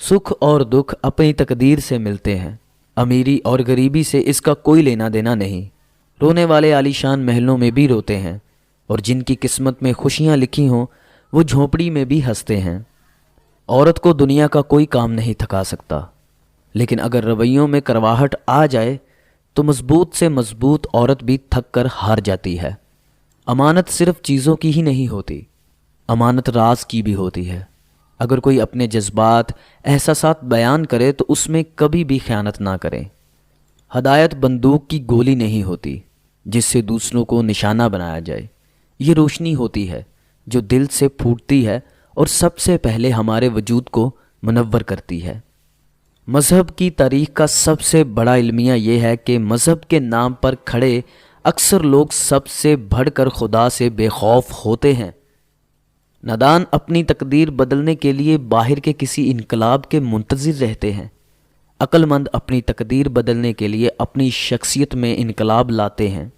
सुख और दुख अपनी तकदीर से मिलते हैं। अमीरी और गरीबी से इसका कोई लेना देना नहीं। रोने वाले आलीशान महलों में भी रोते हैं और जिनकी किस्मत में खुशियां लिखी हों वो झोंपड़ी में भी हंसते हैं। औरत को दुनिया का कोई काम नहीं थका सकता, लेकिन अगर रवैयों में करवाहट आ जाए तो मजबूत से मजबूत औरत भी थक कर हार जाती है। अमानत सिर्फ चीज़ों की ही नहीं होती, अमानत राज की भी होती है। अगर कोई अपने जज्बात एहसासात बयान करे तो उसमें कभी भी ख़यानत ना करें। हदायत बंदूक की गोली नहीं होती जिससे दूसरों को निशाना बनाया जाए। ये रोशनी होती है जो दिल से फूटती है और सबसे पहले हमारे वजूद को मुनव्वर करती है। मज़हब की तारीख़ का सबसे बड़ा इल्मिया ये है कि मज़हब के नाम पर खड़े अक्सर लोग सबसे बढ़कर खुदा से बेखौफ होते हैं। नादान अपनी तकदीर बदलने के लिए बाहर के किसी इनकलाब के मुंतज़िर रहते हैं। अक्लमंद अपनी तकदीर बदलने के लिए अपनी शख्सियत में इनकलाब लाते हैं।